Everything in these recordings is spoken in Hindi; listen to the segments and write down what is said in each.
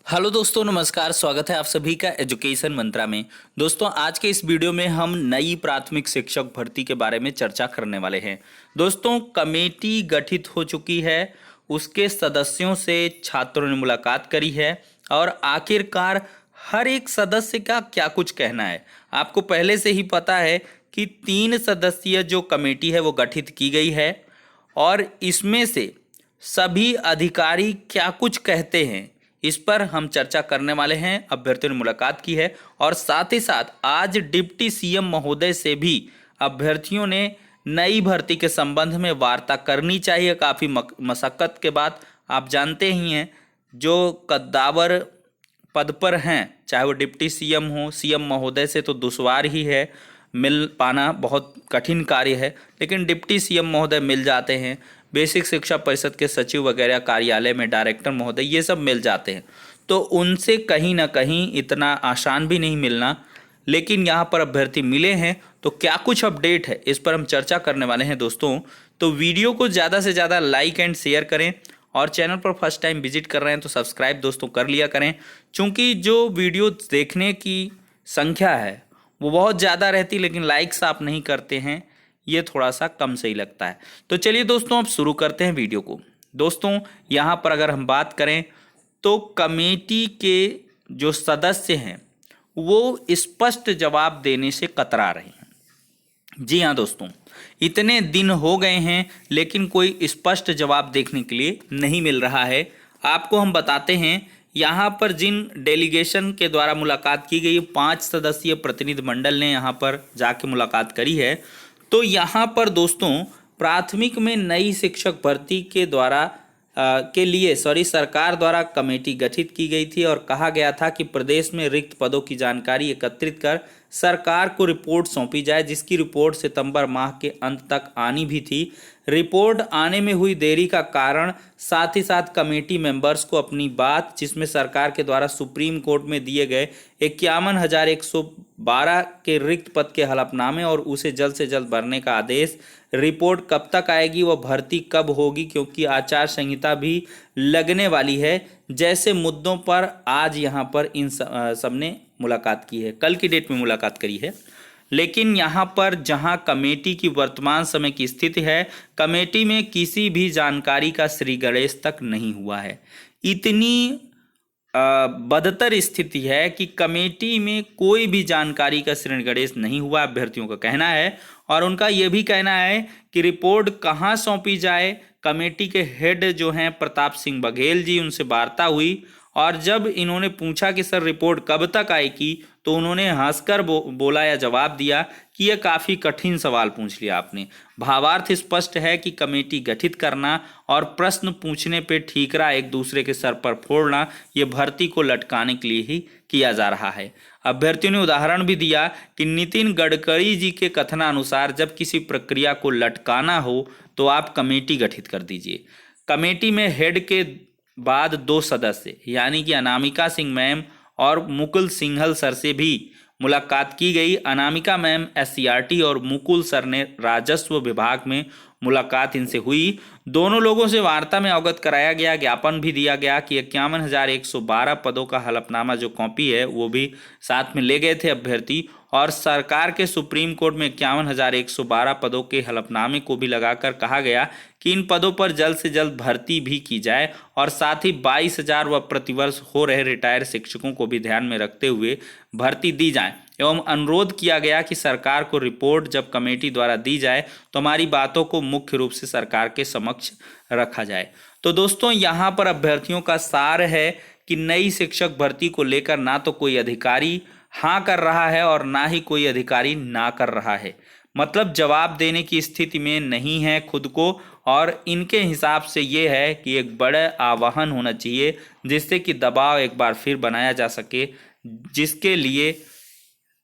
हेलो दोस्तों, नमस्कार। स्वागत है आप सभी का एजुकेशन मंत्रा में। दोस्तों, आज के इस वीडियो में हम नई प्राथमिक शिक्षक भर्ती के बारे में चर्चा करने वाले हैं। दोस्तों, कमेटी गठित हो चुकी है, उसके सदस्यों से छात्रों ने मुलाकात करी है और आखिरकार हर एक सदस्य का क्या कुछ कहना है। आपको पहले से ही पता है कि 3 सदस्यीय जो कमेटी है वो गठित की गई है और इसमें से सभी अधिकारी क्या कुछ कहते हैं, इस पर हम चर्चा करने वाले हैं। अभ्यर्थियों ने मुलाकात की है और साथ ही साथ आज डिप्टी सीएम महोदय से भी अभ्यर्थियों ने नई भर्ती के संबंध में वार्ता करनी चाहिए। काफ़ी मशक्क़त के बाद आप जानते ही हैं, जो कद्दावर पद पर हैं, चाहे वो डिप्टी सीएम हो, सीएम महोदय से तो दुश्वार ही है, मिल पाना बहुत कठिन कार्य है, लेकिन डिप्टी सीएम महोदय मिल जाते हैं। बेसिक शिक्षा परिषद के सचिव वगैरह कार्यालय में डायरेक्टर महोदय ये सब मिल जाते हैं, तो उनसे कहीं ना कहीं इतना आसान भी नहीं मिलना। लेकिन यहाँ पर अभ्यर्थी मिले हैं, तो क्या कुछ अपडेट है इस पर हम चर्चा करने वाले हैं दोस्तों। तो वीडियो को ज़्यादा से ज़्यादा लाइक एंड शेयर करें और चैनल पर फर्स्ट टाइम विजिट कर रहे हैं तो सब्सक्राइब दोस्तों कर लिया करें, क्योंकि जो वीडियो देखने की संख्या है वो बहुत ज़्यादा रहती, लेकिन लाइक्स आप नहीं करते हैं, ये थोड़ा सा कम सही लगता है। तो चलिए दोस्तों, अब शुरू करते हैं वीडियो को। दोस्तों, यहाँ पर अगर हम बात करें तो कमेटी के जो सदस्य हैं वो स्पष्ट जवाब देने से कतरा रहे हैं। जी हाँ दोस्तों, इतने दिन हो गए हैं लेकिन कोई स्पष्ट जवाब देखने के लिए नहीं मिल रहा है। आपको हम बताते हैं, यहाँ पर जिन डेलीगेशन के द्वारा मुलाकात की गई, 5 सदस्यीय प्रतिनिधि मंडल ने यहाँ पर जाके मुलाकात करी है। तो यहाँ पर दोस्तों, प्राथमिक में नई शिक्षक भर्ती के द्वारा सरकार द्वारा कमेटी गठित की गई थी और कहा गया था कि प्रदेश में रिक्त पदों की जानकारी एकत्रित कर सरकार को रिपोर्ट सौंपी जाए, जिसकी रिपोर्ट सितंबर माह के अंत तक आनी भी थी। रिपोर्ट आने में हुई देरी का कारण साथ ही साथ कमेटी मेंबर्स को अपनी बात, जिसमें सरकार के द्वारा सुप्रीम कोर्ट में दिए गए 51,112 के रिक्त पद के हलफनामे और उसे जल्द से जल्द भरने का आदेश, रिपोर्ट कब तक आएगी, वह भर्ती कब होगी, क्योंकि आचार संहिता भी लगने वाली है, जैसे मुद्दों पर आज यहाँ पर इन सबने मुलाकात की है, कल की डेट में मुलाकात करी है। लेकिन यहाँ पर जहाँ कमेटी की वर्तमान समय की स्थिति है, कमेटी में किसी भी जानकारी का श्री गणेश तक नहीं हुआ है। इतनी बदतर स्थिति है कि कमेटी में कोई भी जानकारी का श्री गणेश नहीं हुआ, अभ्यर्थियों का कहना है। और उनका ये भी कहना है कि रिपोर्ट कहाँ सौंपी जाए। कमेटी के हेड जो हैं प्रताप सिंह बघेल जी, उनसे वार्ता हुई और जब इन्होंने पूछा कि सर रिपोर्ट कब तक आएगी, तो उन्होंने हंसकर बोला या जवाब दिया कि यह काफ़ी कठिन सवाल पूछ लिया आपने। भावार्थ स्पष्ट है कि कमेटी गठित करना और प्रश्न पूछने पे ठीकरा एक दूसरे के सर पर फोड़ना, ये भर्ती को लटकाने के लिए ही किया जा रहा है। अभ्यर्थियों ने उदाहरण भी दिया कि नितिन गडकरी जी के कथनानुसार जब किसी प्रक्रिया को लटकाना हो तो आप कमेटी गठित कर दीजिए। कमेटी में हेड के बाद 2 सदस्य यानी कि अनामिका सिंह मैम और मुकुल सिंघल सर से भी मुलाकात की गई। अनामिका मैम SCRT और मुकुल सर ने राजस्व विभाग में मुलाकात इनसे हुई। दोनों लोगों से वार्ता में अवगत कराया गया, ज्ञापन भी दिया गया कि 51,112 पदों का हलफनामा जो कॉपी है वो भी साथ में ले गए थे अभ्यर्थी, और सरकार के सुप्रीम कोर्ट में 51,112 पदों के हलफनामे को भी लगाकर कहा गया कि इन पदों पर जल्द से जल्द भर्ती भी की जाए और साथ ही 22,000 व प्रतिवर्ष हो रहे रिटायर शिक्षकों को भी ध्यान में रखते हुए भर्ती दी जाए। एवं अनुरोध किया गया कि सरकार को रिपोर्ट जब कमेटी द्वारा दी जाए तो हमारी बातों को मुख्य रूप से सरकार के समक्ष रखा जाए। तो दोस्तों, यहाँ पर अभ्यर्थियों का सार है कि नई शिक्षक भर्ती को लेकर ना तो कोई अधिकारी हाँ कर रहा है और ना ही कोई अधिकारी ना कर रहा है, मतलब जवाब देने की स्थिति में नहीं है खुद को। और इनके हिसाब से ये है कि एक बड़ा आह्वान होना चाहिए जिससे कि दबाव एक बार फिर बनाया जा सके, जिसके लिए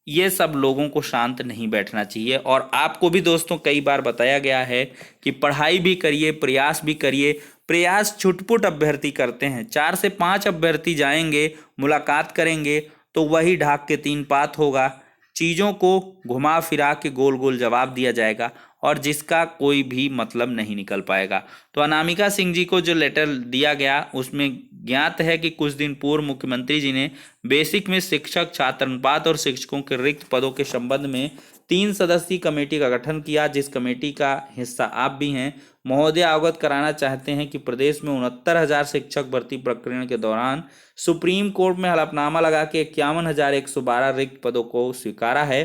ये सब लोगों को शांत नहीं बैठना चाहिए। और आपको भी दोस्तों कई बार बताया गया है कि पढ़ाई भी करिए, प्रयास भी करिए। प्रयास छुटपुट अभ्यर्थी करते हैं, 4 से 5 अभ्यर्थी जाएंगे, मुलाकात करेंगे तो वही ढाक के 3 पात होगा, चीज़ों को घुमा फिरा के गोल गोल जवाब दिया जाएगा और जिसका कोई भी मतलब नहीं निकल पाएगा। तो अनामिका सिंह जी को जो लेटर दिया गया उसमें ज्ञात है कि कुछ दिन पूर्व मुख्यमंत्री जी ने बेसिक में शिक्षक छात्र अनुपात और शिक्षकों के रिक्त पदों के संबंध में 3 सदस्यीय कमेटी का गठन किया, जिस कमेटी का हिस्सा आप भी हैं। महोदय अवगत कराना चाहते हैं कि प्रदेश में 69,000 शिक्षक भर्ती प्रक्रिया के दौरान सुप्रीम कोर्ट में हलफनामा लगा के 51,112 रिक्त पदों को स्वीकारा है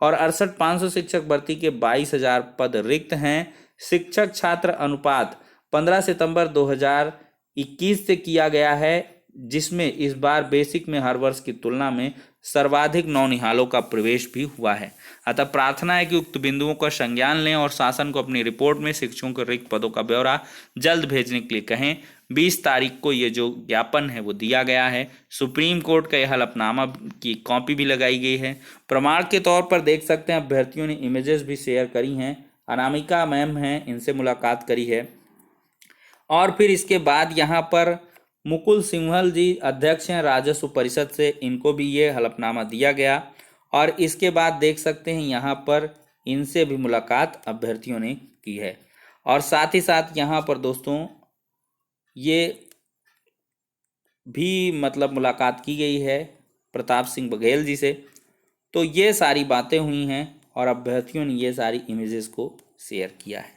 और 68,500 शिक्षक भर्ती के 22,000 पद रिक्त हैं। शिक्षक छात्र अनुपात 15 सितंबर 2021 से किया गया है, जिसमें इस बार बेसिक में हर वर्ष की तुलना में सर्वाधिक नौनिहालों का प्रवेश भी हुआ है। अतः प्रार्थना है कि उक्त बिंदुओं का संज्ञान लें और शासन को अपनी रिपोर्ट में शिक्षकों के रिक्त पदों का ब्यौरा जल्द भेजने के लिए कहें। 20 तारीख को ये जो ज्ञापन है वो दिया गया है। सुप्रीम कोर्ट का यह हलफनामा की कॉपी भी लगाई गई है। प्रमाण के तौर पर देख सकते हैं अभ्यर्थियों ने इमेजेस भी शेयर करी हैं। अनामिका मैम हैं, इनसे मुलाकात करी है। और फिर इसके बाद यहाँ पर मुकुल सिंघल जी अध्यक्ष हैं राजस्व परिषद से, इनको भी ये हलफनामा दिया गया। और इसके बाद देख सकते हैं यहाँ पर इनसे भी मुलाकात अभ्यर्थियों ने की है। और साथ ही साथ यहाँ पर दोस्तों ये भी मतलब मुलाकात की गई है प्रताप सिंह बघेल जी से। तो ये सारी बातें हुई हैं और अभ्यर्थियों ने ये सारी इमेजेस को शेयर किया है।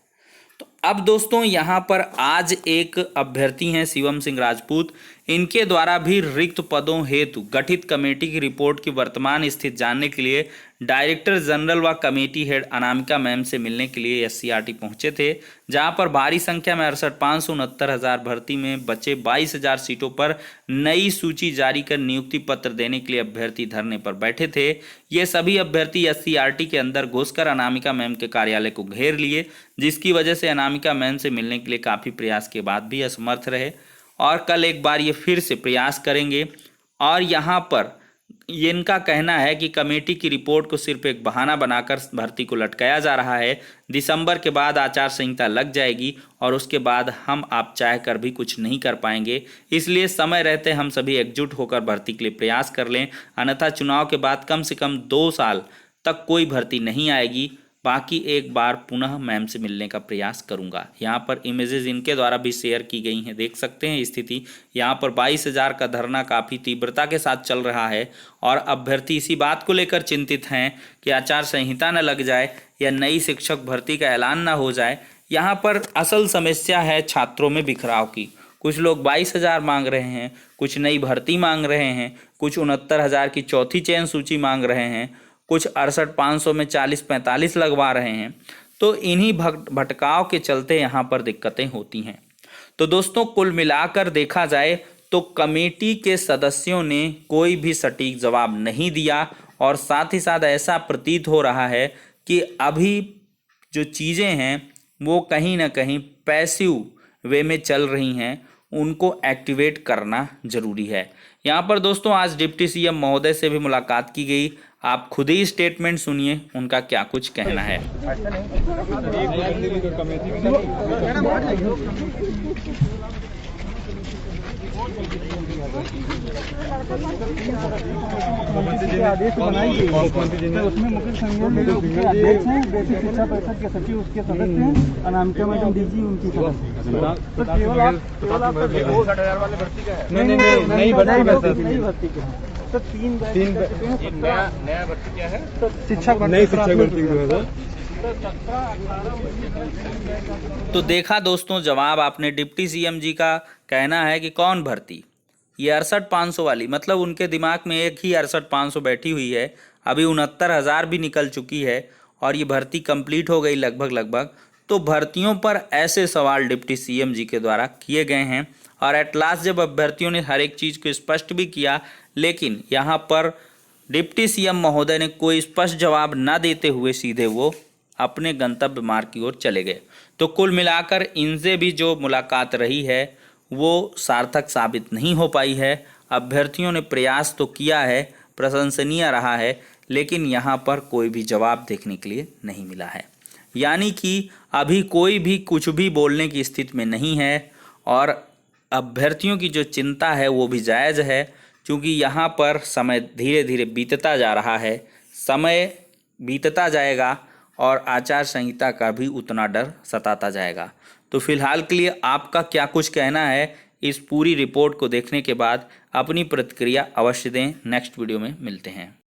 तो अब दोस्तों यहाँ पर आज एक अभ्यर्थी हैं शिवम सिंह राजपूत, इनके द्वारा भी रिक्त पदों हेतु गठित कमेटी की रिपोर्ट की वर्तमान स्थिति जानने के लिए डायरेक्टर जनरल व कमेटी हेड अनामिका मैम से मिलने के लिए SCRT पहुंचे थे, जहां पर भारी संख्या में 68,569,000 भर्ती में बचे 22,000 सीटों पर नई सूची जारी कर नियुक्ति पत्र देने के लिए अभ्यर्थी धरने पर बैठे थे। ये सभी अभ्यर्थी SCRT के अंदर घुसकर अनामिका मैम के कार्यालय को घेर लिए, जिसकी वजह से अनामिका मैम से मिलने के लिए काफ़ी प्रयास के बाद भी असमर्थ रहे और कल एक बार ये फिर से प्रयास करेंगे। और यहाँ पर इनका कहना है कि कमेटी की रिपोर्ट को सिर्फ एक बहाना बनाकर भर्ती को लटकाया जा रहा है। दिसंबर के बाद आचार संहिता लग जाएगी और उसके बाद हम आप चाह कर भी कुछ नहीं कर पाएंगे, इसलिए समय रहते हम सभी एकजुट होकर भर्ती के लिए प्रयास कर लें, अन्यथा चुनाव के बाद कम से कम 2 साल तक कोई भर्ती नहीं आएगी। बाकी एक बार पुनः मैम से मिलने का प्रयास करूंगा। यहाँ पर इमेजेस इनके द्वारा भी शेयर की गई हैं, देख सकते हैं स्थिति। यहाँ पर 22,000 का धरना काफ़ी तीव्रता के साथ चल रहा है और अभ्यर्थी इसी बात को लेकर चिंतित हैं कि आचार संहिता न लग जाए या नई शिक्षक भर्ती का ऐलान न हो जाए। यहाँ पर असल समस्या है छात्रों में बिखराव की। कुछ लोग 22,000 मांग रहे हैं, कुछ नई भर्ती मांग रहे हैं, कुछ 69,000 की चौथी चयन सूची मांग रहे हैं, कुछ 68,500 में 40-45 लगवा रहे हैं। तो इन्हीं भटकाव के चलते यहाँ पर दिक्कतें होती हैं। तो दोस्तों कुल मिलाकर देखा जाए तो कमेटी के सदस्यों ने कोई भी सटीक जवाब नहीं दिया और साथ ही साथ ऐसा प्रतीत हो रहा है कि अभी जो चीज़ें हैं वो कहीं ना कहीं पैसिव वे में चल रही हैं, उनको एक्टिवेट करना जरूरी है। यहाँ पर दोस्तों आज डिप्टी CM महोदय से भी मुलाकात की गई। आप खुद ही स्टेटमेंट सुनिए उनका क्या कुछ कहना है। आदेश बनाएंगे उसमें मुख्य संयोजन अध्यक्ष हैं, बेसिक शिक्षा परिषद के सचिव उसके सदस्य हैं, अनामिका मैडम DG उनकी तो केवल आप नहीं भर्ती के तो 3 नया भर्ती क्या है तो शिक्षक भर्ती। तो देखा दोस्तों जवाब आपने। डिप्टी CM जी का कहना है कि कौन भर्ती, ये 68,500 वाली, मतलब उनके दिमाग में एक ही 68,500 बैठी हुई है। अभी 69,000 भी निकल चुकी है और ये भर्ती कंप्लीट हो गई लगभग। तो भर्तियों पर ऐसे सवाल डिप्टी CM जी के द्वारा किए गए हैं और एट लास्ट जब अभ्यर्थियों ने हर एक चीज़ को स्पष्ट भी किया, लेकिन यहाँ पर डिप्टी CM महोदय ने कोई स्पष्ट जवाब न देते हुए सीधे वो अपने गंतव्य मार्ग की ओर चले गए। तो कुल मिलाकर इनसे भी जो मुलाकात रही है वो सार्थक साबित नहीं हो पाई है। अभ्यर्थियों ने प्रयास तो किया है, प्रशंसनीय रहा है, लेकिन यहाँ पर कोई भी जवाब देखने के लिए नहीं मिला है। यानी कि अभी कोई भी कुछ भी बोलने की स्थिति में नहीं है और अभ्यर्थियों की जो चिंता है वो भी जायज़ है, क्योंकि यहाँ पर समय धीरे धीरे बीतता जा रहा है। समय बीतता जाएगा और आचार संहिता का भी उतना डर सताता जाएगा। तो फिलहाल के लिए आपका क्या कुछ कहना है इस पूरी रिपोर्ट को देखने के बाद, अपनी प्रतिक्रिया अवश्य दें। नेक्स्ट वीडियो में मिलते हैं।